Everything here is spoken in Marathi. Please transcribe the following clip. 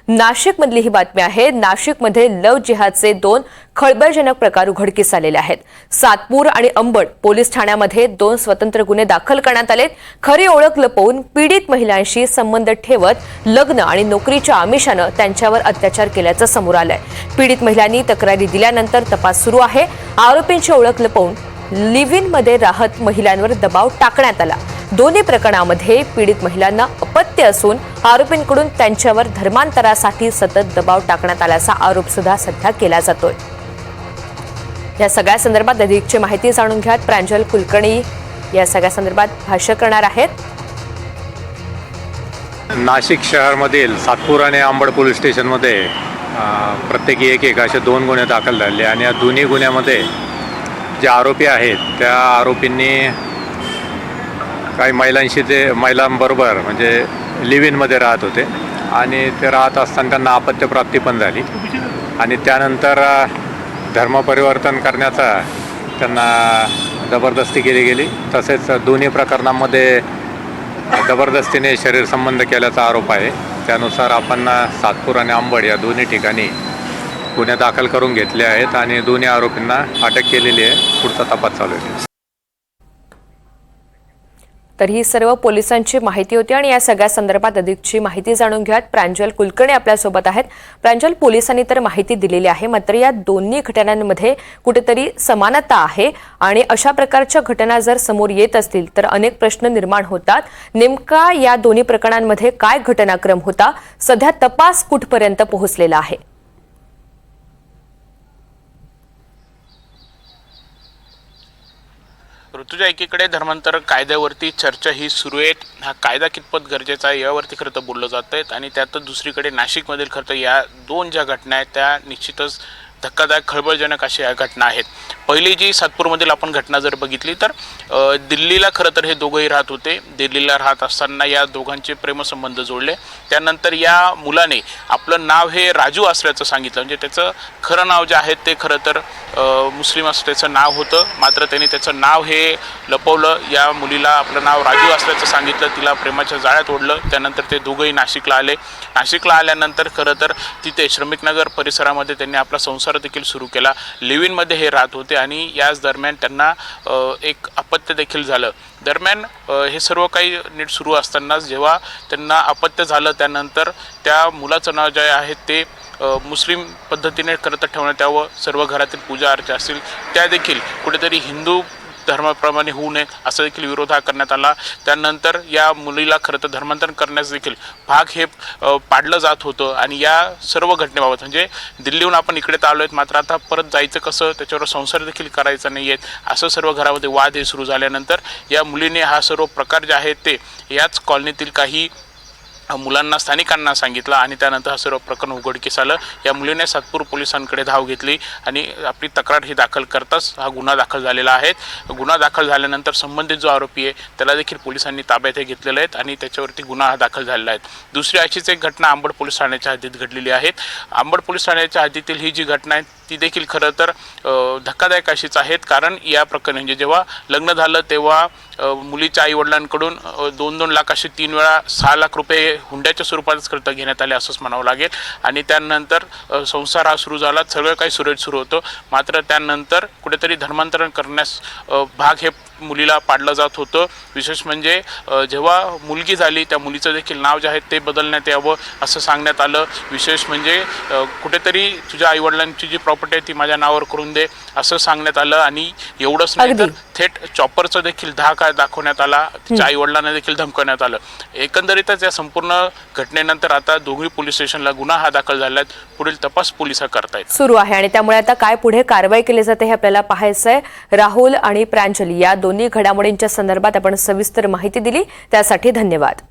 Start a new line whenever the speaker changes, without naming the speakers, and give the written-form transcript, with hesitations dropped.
नाशिक मधली ही बातमी आहे। नाशिकमध्ये लव जिहादचे 2 खळबळजनक प्रकार उघडकीस आलेले आहेत। सातपूर आणि अंबड पोलीस ठाण्यामध्ये 2 स्वतंत्र गुन्हे दाखल करण्यात आलेत। खरी ओळख लपवून पीडित महिलांशी संबंध ठेवत लग्न आणि नोकरीच्या आमिषाने त्यांच्यावर अत्याचार केल्याचं समोर आलंय। पीडित महिलांनी तक्रारी दिल्यानंतर तपास सुरू आहे। आरोपींची ओळख लपवून लिव्ह इन मध्ये राहत महिलांवर दबाव टाकण्यात आला। दोन्ही प्रकरणामध्ये पीडित महिलांना अपत्य असून आरोपींकडून त्यांच्यावर धर्मांतरासाठी सतत दबाव टाकण्यात आल्याचा आरोप सुद्धा सध्या केला जातोय। या सगळ्या संदर्भात अधिकची माहिती जाणून घ्या। प्रांजल कुलकर्णी या सगळ्या संदर्भात भाष्य करणार आहेत।
नाशिक शहरामधील सातपूर आणि अंबड पोलीस स्टेशनमध्ये प्रत्येकी एक असे 2 गुन्हे दाखल झाले आणि या दोन्ही गुन्ह्यामध्ये जे आरोपी आहेत त्या आरोपींनी काही महिलांबरोबर म्हणजे लिव्ह इनमध्ये राहत होते आणि ते राहत असताना त्यांना अपत्यप्राप्ती पण झाली आणि त्यानंतर धर्मपरिवर्तन करण्याचा त्यांना जबरदस्ती केली गेली। तसेच दोन्ही प्रकरणांमध्ये जबरदस्तीने शरीर संबंध केल्याचा आरोप आहे। त्यानुसार आपण सातपूर आणि अंबड या दोन्ही ठिकाणी गुन्हे दाखल करून घेतले आहेत आणि दोन्ही आरोपींना अटक केलेली आहे। पुढचा तपास चालू आहे।
तर ही सर्व पोलिसांची माहिती होती आणि या सगळ्या संदर्भात अधिकची माहिती जाणून घ्या। प्रांजल कुलकर्णी आपल्यासोबत आहेत। प्रांजल, पोलिसांनी तर माहिती दिलेली आहे, मात्र या दोन्ही घटनांमध्ये कुठेतरी समानता आहे आणि अशा प्रकारच्या घटना जर समोर येत असतील तर अनेक प्रश्न निर्माण होतात। नेमका या दोन्ही प्रकरणांमध्ये काय घटनाक्रम होता, सध्या तपास कुठपर्यंत पोहोचलेला आहे?
ऋतुजा, एकीकडे धर्मांतर कायद्यावरती चर्चा ही सुरू आहे। हा कायदा कितपत गरजेचा आहे यावरती खरं तर बोललं जात आहे आणि त्यातच दुसरीकडे नाशिकमधील खरं तर या 2 ज्या घटना आहेत त्या निश्चितच धक्कादायक खळबळजनक अशा या घटना आहेत। पहिली जी सातपूरमधील आपण घटना जर बघितली तर दिल्लीला खरं तर हे दोघंही राहत होते। दिल्लीला राहत असताना या दोघांचे प्रेमसंबंध जोडले। त्यानंतर या मुलाने आपलं नाव हे राजू असल्याचं सांगितलं, म्हणजे त्याचं खरं नाव जे आहे ते खरं तर मुस्लिम असं त्याचं नाव होतं, मात्र त्यांनी त्याचं नाव हे लपवलं। या मुलीला आपलं नाव राजू असल्याचं सांगितलं, तिला प्रेमाच्या जाळ्यात ओढलं। त्यानंतर ते दोघंही नाशिकला आले। नाशिकला आल्यानंतर खरं तर तिथे श्रमिकनगर परिसरामध्ये त्यांनी आपला संसार देखील सुरू केला। लिव्ह इनमध्ये हे राहत होते आणि याच दरम्यान त्यांना एक अपत्य देखील झालं। दरम्यान हे सर्व काही नीट सुरू असतानाच जेव्हा त्यांना अपत्य झालं त्यानंतर त्या मुलाचं नाव जे आहे ते मुस्लिम पद्धतीने खरं तर ठेवण्यात यावं। सर्व घरातील पूजा अर्चा असतील त्या देखील कुठेतरी हिंदू धर्माप्रमाणे होऊ नये असं देखील विरोध करण्यात आला। त्यानंतर या मुलीला खरं तर धर्मांतरण करण्यास देखील भाग हे पाडलं जात होतं आणि या सर्व घटनेबाबत म्हणजे दिल्लीहून आपण इकडे तर आलो आहेत, मात्र आता परत जायचं कसं, त्याच्यावर संसार देखील करायचा नाही आहेत असं सर्व घरामध्ये वाद हे सुरू झाल्यानंतर या मुलीने हा सर्व प्रकार जे आहे ते याच कॉलनीतील काही मुलांना स्थानिकांना सांगितलं आणि त्यानंतर हा सर्व प्रकरण उघडकीस आलं। या मुलीने सातपूर पोलिसांकडे धाव घेतली आणि आपली तक्रार ही दाखल करताच हा गुन्हा दाखल झालेला आहे। गुन्हा दाखल झाल्यानंतर संबंधित जो आरोपी आहे त्याला देखील पोलिसांनी ताब्यात घेतलेले आहेत आणि त्याच्यावरती गुन्हा दाखल झालेला आहे। दुसरी अशीच एक घटना अंबड पोलीस ठाण्याच्या हद्दीत घडलेली आहे। अंबड पोलीस ठाण्याच्या हद्दीतील ही जी घटना आहे ती देखील खरं तर धक्कादायक अशीच आहेत, कारण या प्रकरणी म्हणजे जेव्हा लग्न झालं तेव्हा मुलीच्या आईवडिलांकडून 2-2 लाख असे 3 वेळा 6 लाख रुपये हुंड्याच्या स्वरूपातच खर्च घेण्यात आले असंच म्हणावं लागेल आणि त्यानंतर संसार हा सुरू झाला। सगळं काही सुरळीत सुरू होतं, मात्र त्यानंतर कुठेतरी धर्मांतरण करण्यास भाग हे मुलीला पाडलं जात होतं। विशेष म्हणजे जेव्हा मुलगी झाली त्या मुलीचं देखील नाव जे आहे ते बदलण्यात यावं असं सांगण्यात आलं। विशेष म्हणजे कुठेतरी तुझ्या आईवडिलांची जी प्रॉपर्टी आहे ती माझ्या नावावर करून दे असं सांगण्यात आलं आणि एवढंच नाही तर थेट चॉपरचं देखील धाक दाखवण्यात आला। तिच्या आईवडिलांना देखील धमकवण्यात आलं। एकंदरीतच या संपूर्ण घटनेनंतर आता दोघी पोलीस स्टेशनला गुन्हा हा दाखल झाला आहे। पुढील तपास पोलिस करतायत
सुरू आहे आणि त्यामुळे आता काय पुढे कारवाई केली जाते हे आपल्याला पाहायचं आहे। राहुल आणि प्रांजल या दोन्ही घडामोडींच्या संदर्भात आपण सविस्तर माहिती दिली, त्यासाठी धन्यवाद।